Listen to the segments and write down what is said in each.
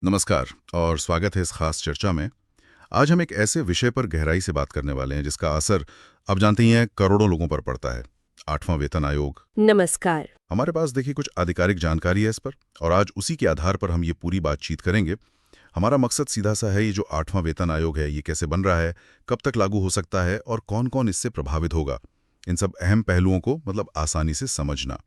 नमस्कार और स्वागत है इस खास चर्चा में। आज हम एक ऐसे विषय पर गहराई से बात करने वाले हैं जिसका असर आप जानते ही हैं करोड़ों लोगों पर पड़ता है। आठवां वेतन आयोग। नमस्कार। हमारे पास देखिए कुछ आधिकारिक जानकारी है इस पर और आज उसी के आधार पर हम ये पूरी बातचीत करेंगे। हमारा मकसद सीधा सा है, ये जो आठवां वेतन आयोग है ये कैसे बन रहा है, कब तक लागू हो सकता है और कौन कौन इससे प्रभावित होगा, इन सब अहम पहलुओं को आसानी से समझना।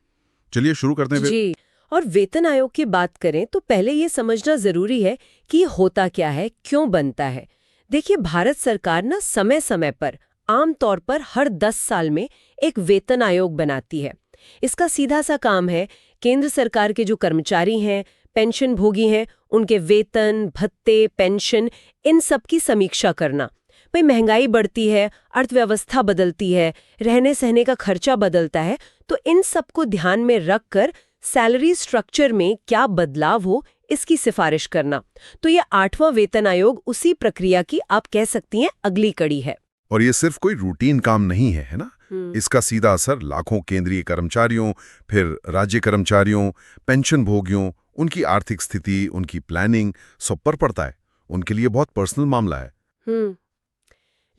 चलिए शुरू करते हैं फिर। जी। और वेतन आयोग की बात करें तो पहले ये समझना जरूरी है कि ये होता क्या है, क्यों बनता है। देखिए, भारत सरकार ना समय समय पर आमतौर पर हर 10 साल में एक वेतन आयोग बनाती है। इसका सीधा सा काम है केंद्र सरकार के जो कर्मचारी हैं, पेंशन भोगी हैं, उनके वेतन, भत्ते, पेंशन, इन सब की समीक्षा करना। भाई, महंगाई बढ़ती है, अर्थव्यवस्था बदलती है, रहने सहने का खर्चा बदलता है, तो इन सबको ध्यान में रखकर सैलरी स्ट्रक्चर में क्या बदलाव हो, इसकी सिफारिश करना। तो ये आठवां वेतन आयोग उसी प्रक्रिया की आप कह सकती हैं अगली कड़ी है। और ये सिर्फ कोई रूटीन काम नहीं है, है ना? इसका सीधा असर लाखों केंद्रीय कर्मचारियों, फिर राज्य कर्मचारियों, पेंशन भोगियों, उनकी आर्थिक स्थिति, उनकी प्लानिंग सब पर पड़ता है। उनके लिए बहुत पर्सनल मामला है।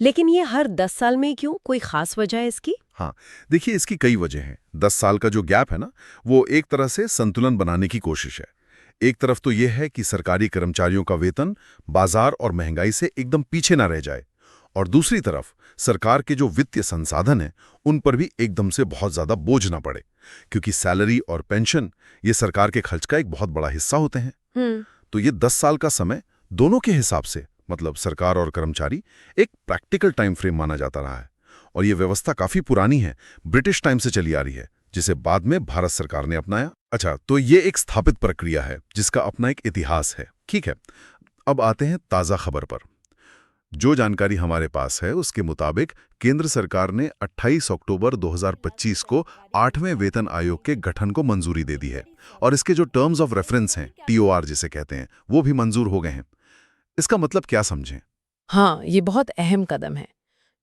लेकिन ये हर 10 साल में क्यों? कोई खास वजह है इसकी? हाँ, देखिए इसकी कई वजह हैं। 10 साल का जो गैप है ना, वो एक तरह से संतुलन बनाने की कोशिश है। एक तरफ तो यह है कि सरकारी कर्मचारियों का वेतन बाजार और महंगाई से एकदम पीछे ना रह जाए, और दूसरी तरफ सरकार के जो वित्तीय संसाधन हैं उन पर भी एकदम से बहुत ज्यादा बोझ ना पड़े, क्योंकि सैलरी और पेंशन ये सरकार के खर्च का एक बहुत बड़ा हिस्सा होते हैं। तो ये 10 साल का समय दोनों के हिसाब से, मतलब सरकार और कर्मचारी, एक प्रैक्टिकल टाइम फ्रेम माना जाता रहा है। और ये व्यवस्था काफी पुरानी है, ब्रिटिश टाइम से चली आ रही है, जिसे बाद में भारत सरकार ने अपनाया। अच्छा, तो ये एक स्थापित प्रक्रिया है जिसका अपना एक इतिहास है। ठीक है, अब आते हैं ताज़ा खबर पर। जो जानकारी हमारे पास है उसके मुताबिक केंद्र सरकार ने 28 अक्टूबर 2025 को 8वें वेतन आयोग के गठन को मंजूरी दे दी है, और इसके जो टर्म्स ऑफ रेफरेंस हैं, TOR जिसे कहते हैं, वो भी मंजूर हो गए हैं। इसका मतलब क्या समझें? हाँ, ये बहुत अहम कदम है।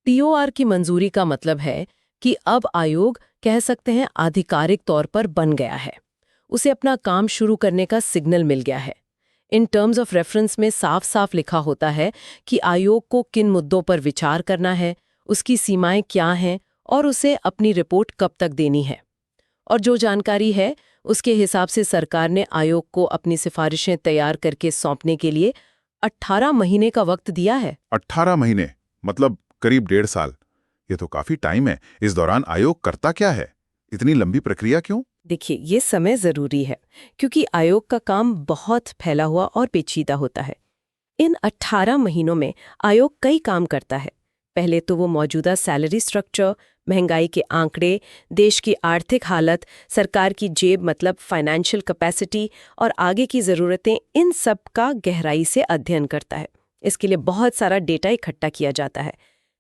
टीओआर की मंजूरी का मतलब है कि अब आयोग कह सकते हैं आधिकारिक तौर पर बन गया है। उसे अपना काम शुरू करने का सिग्नल मिल गया है। इन टर्म्स ऑफ रेफरेंस में साफ साफ लिखा होता है कि आयोग को किन मुद्दों पर विचार करना है, उसकी सीमाएं क्या हैं और उसे अपनी रिपोर्ट कब तक देनी है। और जो जानकारी है उसके हिसाब से सरकार ने आयोग को अपनी सिफारिशें तैयार करके सौंपने के लिए 18 महीने का वक्त दिया है। 18 महीने मतलब करीब 1.5 साल। ये तो काफी टाइम है। इस दौरान आयोग करता क्या है? इतनी लंबी प्रक्रिया क्यों? देखिए, ये समय जरूरी है क्योंकि आयोग का काम बहुत फैला हुआ और पेचीदा होता है। इन 18 महीनों में आयोग कई काम करता है। पहले तो वो मौजूदा सैलरी स्ट्रक्चर, महंगाई के आंकड़े, देश की आर्थिक हालत, सरकार की जेब मतलब फाइनेंशियल कैपेसिटी और आगे की ज़रूरतें, इन सब का गहराई से अध्ययन करता है। इसके लिए बहुत सारा डेटा इकट्ठा किया जाता है।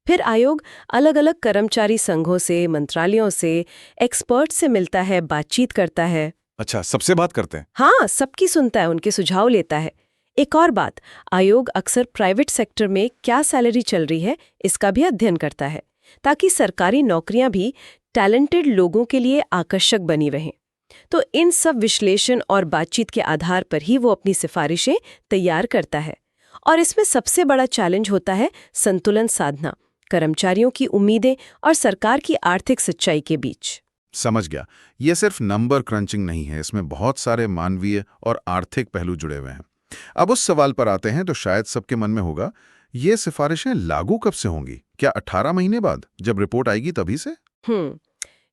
फिर आयोग अलग अलग कर्मचारी संघों से, मंत्रालयों से, एक्सपर्ट से मिलता है, बातचीत करता है। अच्छा, सबसे बात करते हैं? हाँ, सबकी सुनता है, उनके सुझाव लेता है। एक और बात, आयोग अक्सर प्राइवेट सेक्टर में क्या सैलरी चल रही है इसका भी अध्ययन करता है, ताकि सरकारी नौकरियां भी टैलेंटेड लोगों के लिए आकर्षक बनी रहें। तो इन सब विश्लेषण और बातचीत के आधार पर ही वो अपनी सिफारिशें तैयार करता है। और इसमें सबसे बड़ा चैलेंज होता है संतुलन साधना, कर्मचारियों की उम्मीदें और सरकार की आर्थिक सच्चाई के बीच। समझ गया। ये सिर्फ नंबर क्रंचिंग नहीं है, इसमें बहुत सारे मानवीय और आर्थिक पहलू जुड़े हुए हैं। अब उस सवाल पर आते हैं तो शायद सबके मन में होगा, ये सिफारिशें लागू कब से होंगी? क्या 18 महीने बाद, जब रिपोर्ट आएगी तभी से?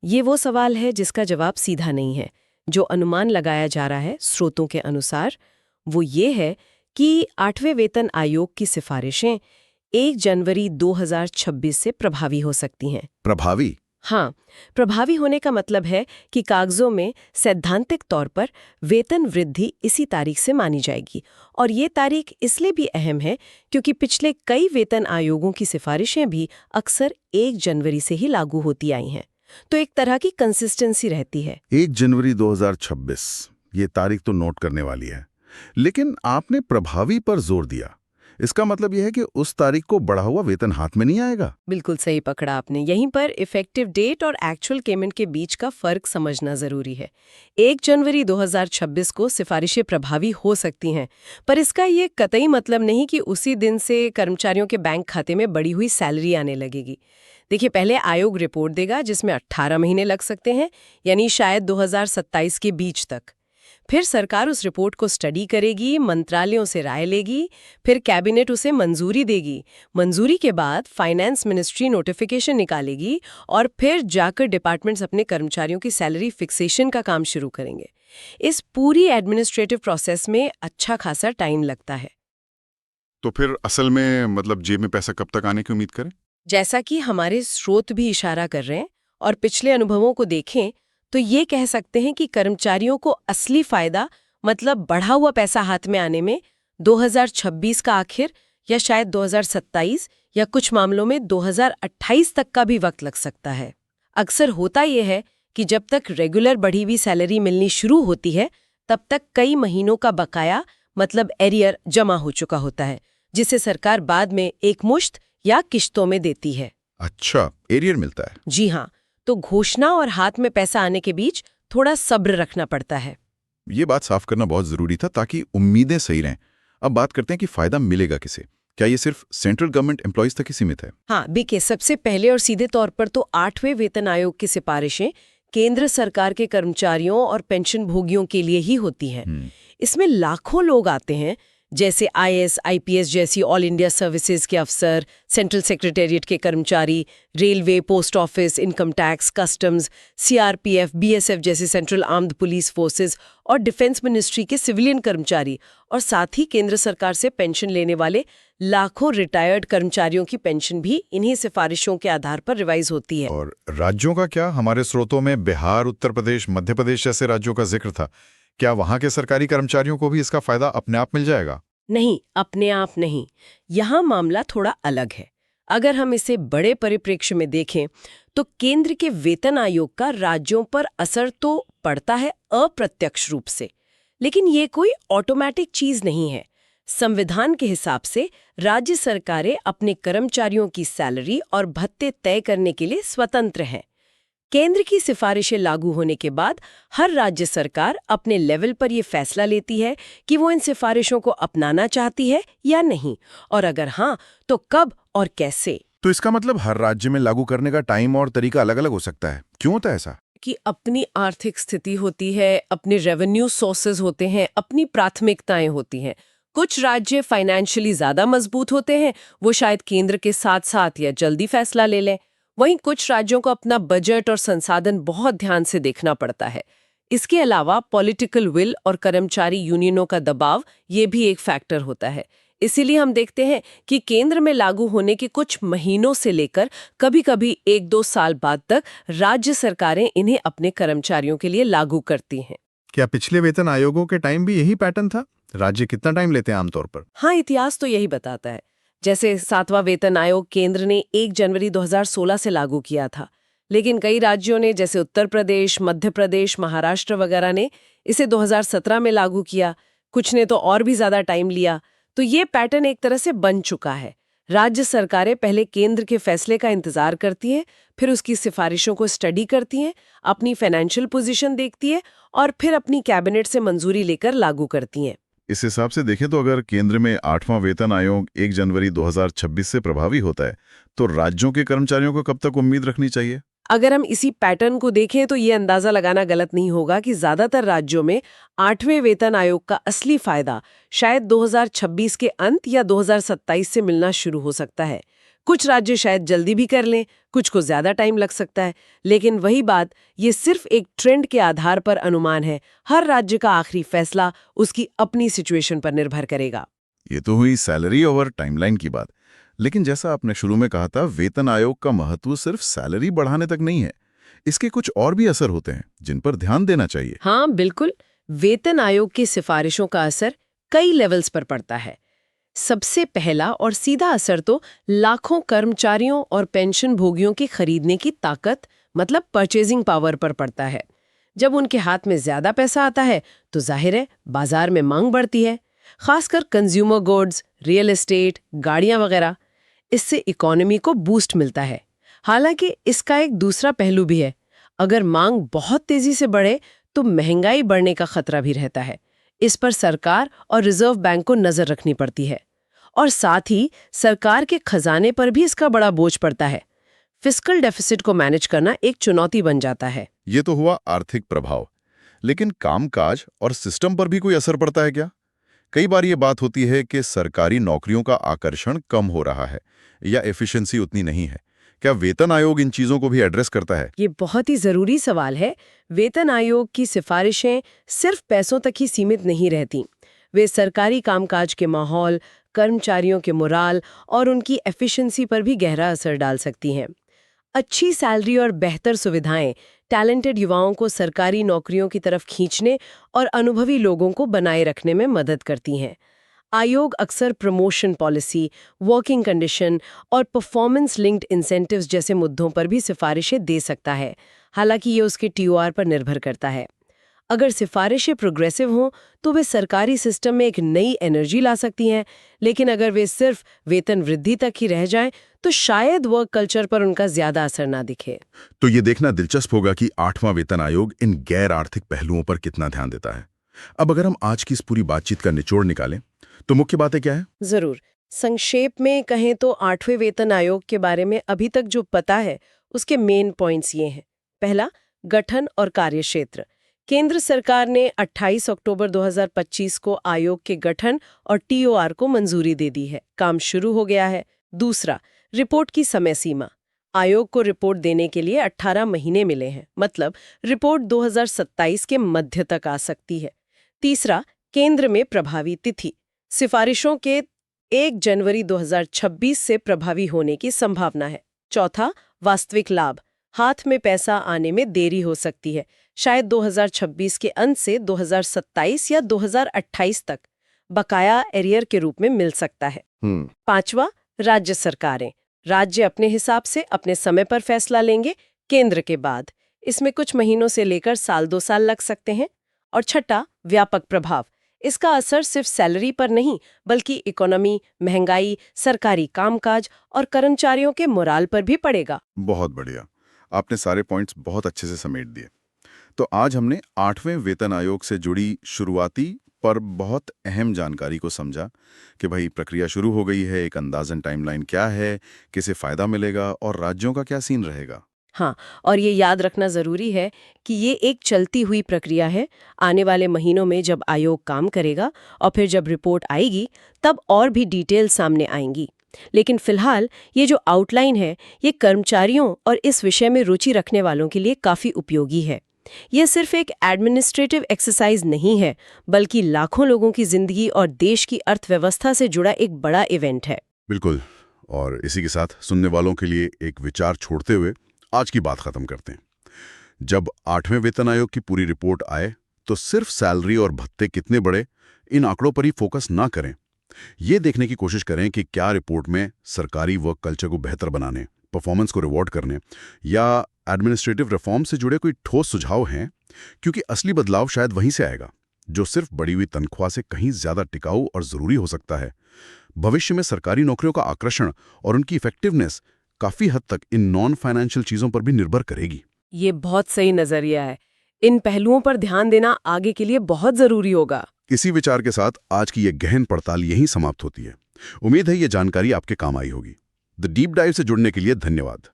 ये वो सवाल है जिसका जवाब सीधा नहीं है। जो अनुमान लगाया जा रहा है स्रोतों के अनुसार, वो ये है कि 8वें वेतन आयोग की सिफारिशें 1 जनवरी 2026 से प्रभावी हो सकती हैं। प्रभावी? हाँ, प्रभावी होने का मतलब है कि कागजों में सैद्धांतिक तौर पर वेतन वृद्धि इसी तारीख से मानी जाएगी। और ये तारीख इसलिए भी अहम है क्योंकि पिछले कई वेतन आयोगों की सिफारिशें भी अक्सर 1 जनवरी से ही लागू होती आई हैं। तो एक तरह की कंसिस्टेंसी रहती है। 1 जनवरी 2026, ये तारीख तो नोट करने वाली है। लेकिन आपने प्रभावी पर जोर दिया। इसका मतलब यह है कि उस तारीख को बढ़ा हुआ वेतन हाथ में नहीं आएगा। बिल्कुल सही पकड़ा आपने। यहीं पर इफेक्टिव डेट और एक्चुअल पेमेंट के बीच का फर्क समझना जरूरी है। 1 जनवरी 2026 को सिफारिशें प्रभावी हो सकती हैं, पर इसका ये कतई मतलब नहीं कि उसी दिन से कर्मचारियों के बैंक खाते में बढ़ी हुई सैलरी आने लगेगी। देखिए, पहले आयोग रिपोर्ट देगा जिसमें 18 महीने लग सकते हैं, यानी शायद 2027 के बीच तक। फिर सरकार उस रिपोर्ट को स्टडी करेगी, मंत्रालयों से राय लेगी, फिर कैबिनेट उसे मंजूरी देगी। मंजूरी के बाद फाइनेंस मिनिस्ट्री नोटिफिकेशन निकालेगी और फिर जाकर डिपार्टमेंट्स अपने कर्मचारियों की सैलरी फिक्सेशन का काम शुरू करेंगे। इस पूरी एडमिनिस्ट्रेटिव प्रोसेस में अच्छा खासा टाइम लगता है। तो फिर असल में मतलब जेब में पैसा कब तक आने की उम्मीद करें? जैसा कि हमारे स्रोत भी इशारा कर रहे हैं और पिछले अनुभवों को देखें, तो ये कह सकते हैं कि कर्मचारियों को असली फायदा मतलब बढ़ा हुआ पैसा हाथ में आने में 2026 का आखिर या शायद 2027 या कुछ मामलों में 2028 तक का भी वक्त लग सकता है। अक्सर होता यह है कि जब तक रेगुलर बढ़ी हुई सैलरी मिलनी शुरू होती है, तब तक कई महीनों का बकाया मतलब एरियर जमा हो चुका होता है, जिसे सरकार बाद में एक मुश्त या किश्तों में देती है। अच्छा, एरियर मिलता है। जी हाँ, तो घोषणा और हाथ में पैसा आने के बीच थोड़ा सब्र रखना पड़ता है। ये बात साफ करना बहुत जरूरी था ताकि उम्मीदें सही रहें। अब बात करते हैं कि फायदा मिलेगा किसे। क्या ये सिर्फ सेंट्रल गवर्नमेंट एम्प्लॉइज तक ही सीमित है? हाँ, बीके सबसे पहले और सीधे तौर पर तो 8वें वेतन आयोग की सिफारिशें केंद्र सरकार के कर्मचारियों और पेंशन भोगियों के लिए ही होती हैं। इसमें लाखों लोग आते हैं, जैसे आईएएस, आईपीएस जैसी ऑल इंडिया सर्विसेज के अफसर, सेंट्रल सेक्रेटेरिएट के कर्मचारी, railway, post office, income tax, customs, CRPF, BSF जैसे सेंट्रल आर्म्ड पुलिस फोर्सेस और डिफेंस मिनिस्ट्री के सिविलियन कर्मचारी, और साथ ही केंद्र सरकार से पेंशन लेने वाले लाखों रिटायर्ड कर्मचारियों की पेंशन भी इन्हीं सिफारिशों के आधार पर रिवाइज होती है। और राज्यों का क्या? हमारे स्रोतों में बिहार, उत्तर प्रदेश, मध्य प्रदेश जैसे राज्यों का जिक्र था। क्या वहां के सरकारी कर्मचारियों को भी इसका फायदा अपने आप मिल जाएगा? नहीं, अपने आप नहीं। यहाँ मामला थोड़ा अलग है। अगर हम इसे बड़े परिप्रेक्ष्य में देखें तो केंद्र के वेतन आयोग का राज्यों पर असर तो पड़ता है अप्रत्यक्ष रूप से, लेकिन ये कोई ऑटोमेटिक चीज नहीं है। संविधान के हिसाब से राज्य सरकारें अपने कर्मचारियों की सैलरी और भत्ते तय करने के लिए स्वतंत्र हैं। केंद्र की सिफारिशें लागू होने के बाद हर राज्य सरकार अपने लेवल पर यह फैसला लेती है कि वो इन सिफारिशों को अपनाना चाहती है या नहीं, और अगर हाँ, तो कब और कैसे। तो इसका मतलब हर राज्य में लागू करने का टाइम और तरीका अलग अलग हो सकता है। क्यों होता है ऐसा? कि अपनी आर्थिक स्थिति होती है, अपने रेवेन्यू सोर्सेज होते हैं, अपनी प्राथमिकताएं होती हैं। कुछ राज्य फाइनेंशियली ज्यादा मजबूत होते हैं, वो शायद केंद्र के साथ साथ या जल्दी फैसला ले लें। वहीं कुछ राज्यों को अपना बजट और संसाधन बहुत ध्यान से देखना पड़ता है। इसके अलावा पॉलिटिकल विल और कर्मचारी यूनियनों का दबाव ये भी एक फैक्टर होता है। इसीलिए हम देखते हैं कि केंद्र में लागू होने के कुछ महीनों से लेकर कभी-कभी 1-2 साल बाद तक राज्य सरकारें इन्हें अपने कर्मचारियों के लिए लागू करती हैं। क्या पिछले वेतन आयोगों के टाइम भी यही पैटर्न था? राज्य कितना टाइम लेते हैं आमतौर पर? हाँ, इतिहास तो यही बताता है। जैसे 7वां वेतन आयोग केंद्र ने 1 जनवरी 2016 से लागू किया था, लेकिन कई राज्यों ने जैसे उत्तर प्रदेश, मध्य प्रदेश, महाराष्ट्र वगैरह ने इसे 2017 में लागू किया। कुछ ने तो और भी ज्यादा टाइम लिया। तो ये पैटर्न एक तरह से बन चुका है। राज्य सरकारें पहले केंद्र के फैसले का इंतजार करती हैं, फिर उसकी सिफारिशों को स्टडी करती हैं, अपनी फाइनेंशियल पोजीशन देखती है और फिर अपनी कैबिनेट से मंजूरी लेकर लागू करती हैं। इस हिसाब से देखें तो अगर केंद्र में 8वां वेतन आयोग 1 जनवरी 2026 से प्रभावी होता है, तो राज्यों के कर्मचारियों को कब तक उम्मीद रखनी चाहिए? अगर हम इसी पैटर्न को देखें तो ये अंदाजा लगाना गलत नहीं होगा कि ज्यादातर राज्यों में 8वें वेतन आयोग का असली फायदा शायद 2026 के अंत या 2027 से मिलना शुरू हो सकता है। कुछ राज्य शायद जल्दी भी कर लें, कुछ को ज्यादा टाइम लग सकता है। लेकिन वही बात, ये सिर्फ एक ट्रेंड के आधार पर अनुमान है। हर राज्य का आखिरी फैसला उसकी अपनी सिचुएशन पर निर्भर करेगा। ये तो हुई सैलरी ओवर टाइमलाइन की बात, लेकिन जैसा आपने शुरू में कहा था, वेतन आयोग का महत्व सिर्फ सैलरी बढ़ाने तक नहीं है। इसके कुछ और भी असर होते हैं जिन पर ध्यान देना चाहिए। हाँ, बिल्कुल। वेतन आयोग की सिफारिशों का असर कई लेवल्स पर पड़ता है। सबसे पहला और सीधा असर तो लाखों कर्मचारियों और पेंशन भोगियों की खरीदने की ताकत मतलब परचेजिंग पावर पर पड़ता है। जब उनके हाथ में ज्यादा पैसा आता है तो जाहिर है बाजार में मांग बढ़ती है। खासकर कंज्यूमर गुड्स, रियल एस्टेट, गाड़ियां वगैरह। इससे इकोनॉमी को बूस्ट मिलता है। हालांकि इसका एक दूसरा पहलू भी है। अगर मांग बहुत तेजी से बढ़े तो महंगाई बढ़ने का खतरा भी रहता है। इस पर सरकार और रिजर्व बैंक को नजर रखनी पड़ती है। और साथ ही सरकार के खजाने पर भी इसका बड़ा बोझ पड़ता है। फिस्कल डेफिसिट को मैनेज करना एक चुनौती बन जाता है। ये तो हुआ आर्थिक प्रभाव, लेकिन कामकाज और सिस्टम पर भी कोई असर पड़ता है क्या? कई बार ये बात होती है कि सरकारी नौकरियों का आकर्षण कम हो रहा है या एफिशिएंसी उतनी नहीं है। क्या वेतन आयोग इन चीजों को भी एड्रेस करता है? ये बहुत ही जरूरी सवाल है। वेतन आयोग की सिफारिशें सिर्फ पैसों तक ही सीमित नहीं रहती। वे सरकारी कामकाज के माहौल, कर्मचारियों के मोराल और उनकी एफिशिएंसी पर भी गहरा असर डाल सकती हैं। अच्छी सैलरी और बेहतर सुविधाएं टैलेंटेड युवाओं को सरकारी नौकरियों की तरफ खींचने और अनुभवी लोगों को बनाए रखने में मदद करती हैं। आयोग अक्सर प्रमोशन पॉलिसी, वर्किंग कंडीशन और परफॉर्मेंस लिंक्ड इंसेंटिव्स जैसे मुद्दों पर भी सिफारिशें दे सकता है। हालांकि ये उसके टीओआर पर निर्भर करता है। अगर सिफारिशें प्रोग्रेसिव हों तो वे सरकारी सिस्टम में एक नई एनर्जी ला सकती हैं, लेकिन अगर वे सिर्फ वेतन वृद्धि तक ही रह जाएं तो शायद वर्क कल्चर पर उनका ज्यादा असर ना दिखे। तो ये देखना दिलचस्प होगा कि 8वां वेतन आयोग इन गैर आर्थिक पहलुओं पर कितना ध्यान देता है। अब अगर हम आज की इस पूरी बातचीत का निचोड़ निकालें तो मुख्य बातें क्या है? जरूर। संक्षेप में कहें तो 8वें वेतन आयोग के बारे में अभी तक जो पता है उसके मेन पॉइंट्स ये हैं। पहला, गठन और कार्यक्षेत्र। केंद्र सरकार ने 28 अक्टूबर 2025 को आयोग के गठन और टीओआर को मंजूरी दे दी है। काम शुरू हो गया है। दूसरा, रिपोर्ट की समय सीमा। आयोग को रिपोर्ट देने के लिए 18 महीने मिले हैं, मतलब रिपोर्ट 2027 के मध्य तक आ सकती है। तीसरा, केंद्र में प्रभावी तिथि। सिफारिशों के 1 जनवरी 2026 से प्रभावी होने की संभावना है। चौथा, वास्तविक लाभ। हाथ में पैसा आने में देरी हो सकती है, शायद 2026 के अंत से 2027 या 2028 तक बकाया एरियर के रूप में मिल सकता है। पांचवा, राज्य सरकारें। राज्य अपने हिसाब से अपने समय पर फैसला लेंगे, केंद्र के बाद। इसमें कुछ महीनों से लेकर साल 2 साल लग सकते हैं। और छठा, व्यापक प्रभाव। इसका असर सिर्फ सैलरी पर नहीं बल्कि इकोनॉमी, महंगाई, सरकारी कामकाज और कर्मचारियों के मोराल पर भी पड़ेगा। बहुत बढ़िया, आपने सारे पॉइंट्स बहुत अच्छे से समेट दिए। तो आज हमने 8वें वेतन आयोग से जुड़ी शुरुआती पर बहुत अहम जानकारी को समझा कि भाई प्रक्रिया शुरू हो गई है, एक अंदाजन टाइमलाइन क्या है, किसे फायदा मिलेगा और राज्यों का क्या सीन रहेगा। हाँ, और ये याद रखना जरूरी है कि ये एक चलती हुई प्रक्रिया है। आने वाले महीनों में जब आयोग काम करेगा और फिर जब रिपोर्ट आएगी तब और भी डिटेल सामने आएंगी। लेकिन फिलहाल ये जो आउटलाइन है ये कर्मचारियों और इस विषय में रुचि रखने वालों के लिए काफी उपयोगी है। ये सिर्फ एक एडमिनिस्ट्रेटिव एक्सरसाइज नहीं है, बल्कि लाखों लोगों की जिंदगी और देश की अर्थव्यवस्था से जुड़ा एक बड़ा इवेंट है। बिल्कुल, और इसी के साथ सुनने वालों के लिए एक विचार छोड़ते हुए आज की बात खत्म करते हैं। जब 8वें वेतन आयोग की पूरी रिपोर्ट आए तो सिर्फ सैलरी और भत्ते कितने बढ़े इन आंकड़ों पर ही फोकस ना करें। ये देखने की कोशिश करें कि क्या रिपोर्ट में सरकारी वर्क कल्चर को बेहतर बनाने, परफॉर्मेंस को रिवॉर्ड करने या एडमिनिस्ट्रेटिव रिफॉर्म से जुड़े कोई ठोस सुझाव हैं, क्योंकि असली बदलाव शायद वहीं से आएगा जो सिर्फ बढ़ी हुई तनख्वाह से कहीं ज्यादा टिकाऊ और जरूरी हो सकता है। भविष्य में सरकारी नौकरियों का आकर्षण और उनकी इफेक्टिवनेस काफी हद तक इन नॉन फाइनेंशियल चीजों पर भी निर्भर करेगी। ये बहुत सही नजरिया है। इन पहलुओं पर ध्यान देना आगे के लिए बहुत जरूरी होगा। इसी विचार के साथ आज की ये गहन पड़ताल यहीं समाप्त होती है। उम्मीद है ये जानकारी आपके काम आई होगी। द डीप डाइव से जुड़ने के लिए धन्यवाद।